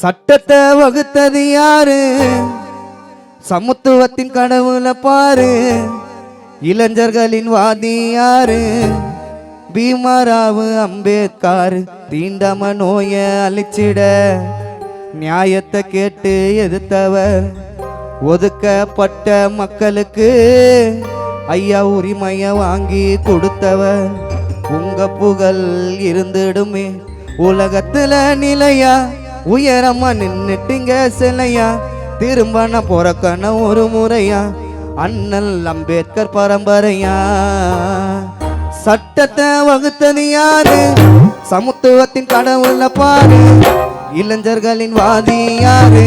சட்டத்தை வகுத்தது யாரு? சமத்துவத்தின் கடவுளை பாரு. இளைஞர்களின் வாதி யாரு? பீமராவ் அம்பேத்கர். தீண்டாம நோய அழிச்சிட நியாயத்தை கேட்டு எதிர்த்தவர். ஒதுக்கப்பட்ட மக்களுக்கு ஐயா உரிமைய வாங்கி கொடுத்தவர். உங்க புகழ் இருந்துடுமே உலகத்துல நிலையா. உயரமா நின்னுட்டீங்க சிலையா. திரும்ப நான் பிறக்கன ஒரு முறையா. அண்ணல் அம்பேத்கர் பரம்பரையா. சட்டத்தை வகுத்தது யாரு? சமத்துவத்தின் கடவுளை பாரு. இளைஞர்களின் வாதி யாரு?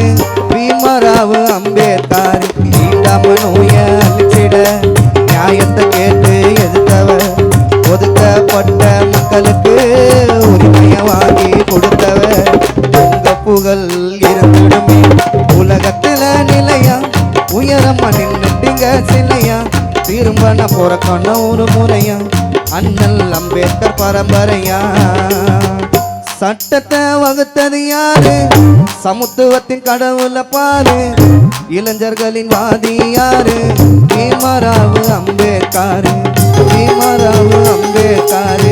பீமராவ் அம்பேத்கர். தீண்டாம நோய அழிச்சிட நியாயத்தை கேட்டு எதிர்த்தவர். ஒதுக்கப்பட்ட மக்களுக்கு உரிமைய வாங்கி கொடுத்தவர். உங்க புகழ் இருந்துடுமே உலகத்துல நிலையா. உயரமா நின்னுட்டீங்க சிலையா. திரும்ப நான் பிறக்கன ஒரு முறையா. அண்ணல் அம்பேத்கர் பரம்பரையா. சட்டத்தை வகுத்தது யாரு? சமத்துவத்தின் கடவுளை பாரு. இளைஞர்களின் வாதி யாரு? பீமராவ் அம்பேத்கர். பீமராவ் அம்பேத்கர்.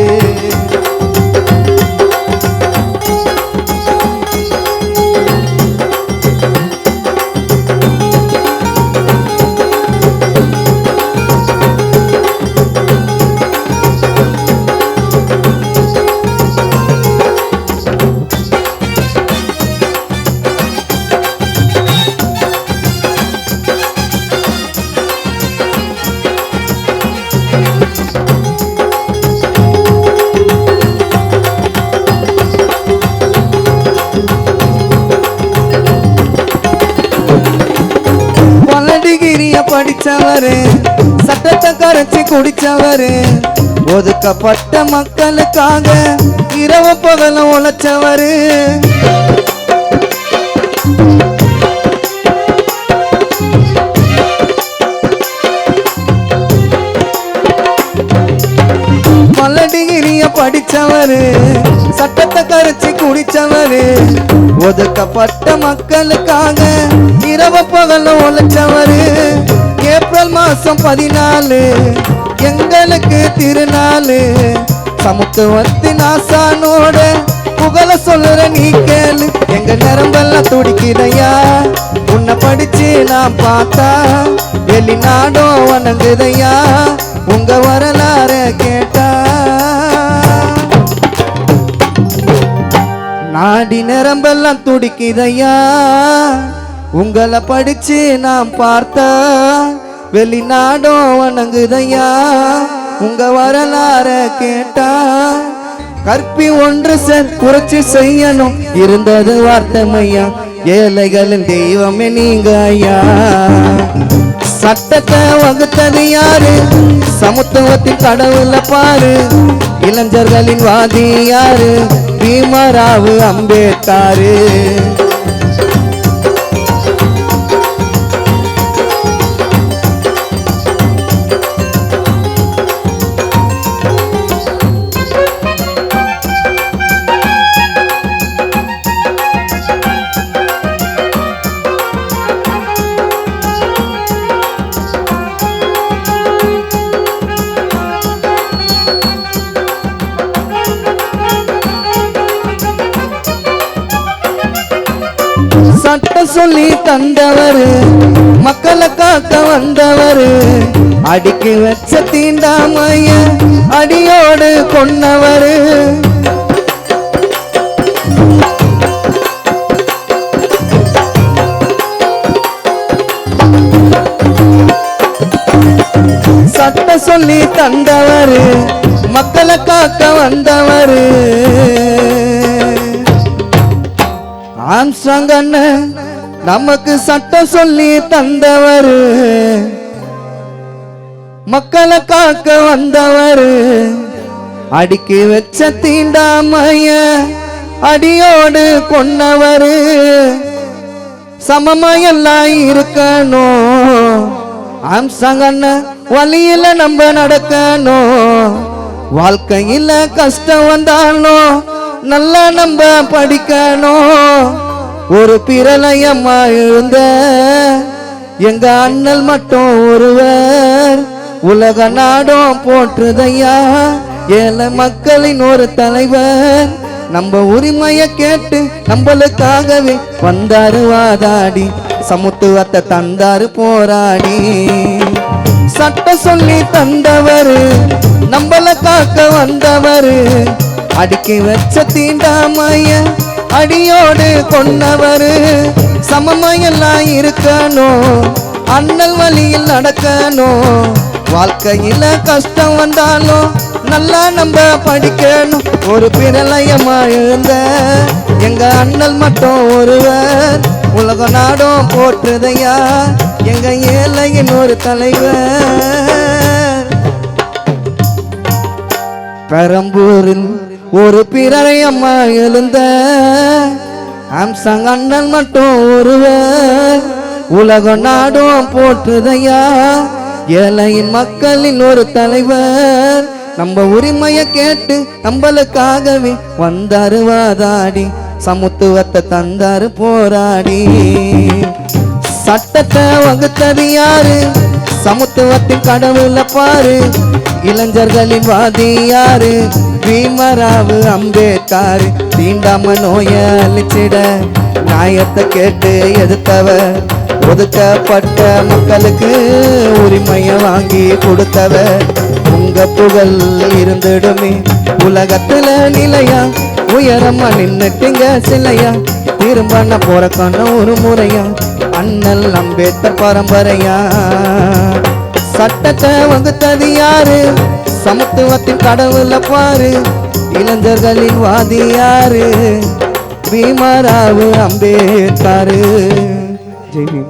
படிச்சவரு, சட்டத்தை கரைச்சி குடிச்சவரு. ஒதுக்கப்பட்ட மக்களுக்காக இரவு பகல உழைச்சவரு. பல டிகிரிய படிச்சவரு, சட்டத்தை கரைச்சி குடிச்சவரு. ஒதுக்கப்பட்ட மக்களுக்காக இரவு பகல உழைச்சவரு. ஏப்ரல் மாசம் 14 எங்களுக்கு திருநாளு. சமத்துவத்தின் ஆசானோட புகழ சொல்லுற நீ கேளு. எங்க நரம்பெல்லாம் துடிக்குதையா உன்னை படிச்சு நான் பார்த்தா. வெளிநாடும் வணங்குதையா உங்க வரலாற கேட்டா. நாடி நரம்பெல்லாம் துடிக்குதையா உங்களை படிச்சு நான் பார்த்தா. வெளிநாடும் வணங்குதையா உங்க வரலாற கேட்டா. கற்பி ஒன்று புரட்சி செய்யணும் இருந்தது வார்த்தைமையா. ஏழைகளின் தெய்வமே நீங்க ஐயா. சட்டத்தை வகுத்தது யாரு? சமத்துவத்தின் கடவுளை பாரு. இளைஞர்களின் வாதி யாரு? பீமராவ் அம்பேத்கர். சட்டம் சொல்லி தந்தவரு, மக்களை காக்க வந்தவரு. அடிக்கு வச்ச தீண்டாமைய அடியோடு கொன்னவரு. சட்டம் சொல்லி தந்தவரு, மக்களை காக்க வந்தவரு. ஆம்ஸ்ட்ராங் அண்ணன் நமக்கு சட்டம் சொல்லி தந்தவரு. மக்களை காக்க வந்தவரு. அடிக்கி வச்ச தீண்டாமைய அடியோடு கொன்னவரு. சமமையெல்லாம் இருக்கணும். ஆம்ஸ்ட்ராங் அண்ணன் வழியில நம்ம நடக்கணும். வாழ்க்கையில கஷ்டம் வந்தாலும் நல்லா நம்ம படிக்கணும். ஒரு பிரளயமா எழுந்த எங்க அண்ணல் மட்டும் ஒருவர் உலக நாடும் போற்றுதையா ஏழை மக்களின் ஒரு தலைவர் நம்ம உரிமைய கேட்டு நம்மளுக்காகவே வந்தாரு வாதாடி சமத்துவத்தை தந்தாரு போராடி சட்டம் சொல்லி தந்தவரு நம்மள காக்க வந்தவரு அடிக்கி வச்ச தீண்டாமைய அடியோடு கொண்டவரு சமமையெல்லாம் இருக்கணும் அண்ணல் வழியில் நடக்கணும் வாழ்க்கையில கஷ்டம் வந்தாலும் நல்லா நம்ம படிக்கணும் ஒரு பிரளயமா எழுந்த எங்க அண்ணல் மட்டும் ஒருவர் உலக நாடும் போற்றுதையா எங்க ஏழையின் ஒரு தலைவர் பெரம்பூரில் ஒரு பிரளயமா எழுந்த ஆம்சாங் அண்ணல் மட்டும் ஒருவர் உலக நாடும் போற்றுதையா ஏழையின் மக்களின் ஒரு தலைவர் நம்ம உரிமைய கேட்டு நம்மளுக்காகவே வந்தாரு வாதாடி சமத்துவத்தை தந்தாரு போராடி சட்டத்தை வகுத்தது யாரு சமத்துவத்தின் கடவுள பாரு இளைஞர்களின் வாதி யாரு பீமராவு அம்பேத்கர் தீண்டாம நோய அழிச்சிட நியாயத்தை கேட்டு எதிர்த்தவர் ஒதுக்கப்பட்ட மக்களுக்கு உரிமைய வாங்கி கொடுத்தவர் உங்க புகழ் இருந்துடுமே உலகத்துல நிலையா உயரமா நின்னுட்டுங்க சிலையா திரும்ப போறக்கான ஒரு முறையா அண்ணல் அம்பேத்கர் பரம்பரையா சட்டத்தை வகுத்தது யாரு சமத்துவத்தின் கடவுள பாரு இளைஞர்களின் வாதி யாரு பீமராவு அம்பேத்கர் ஜெய் பீம்.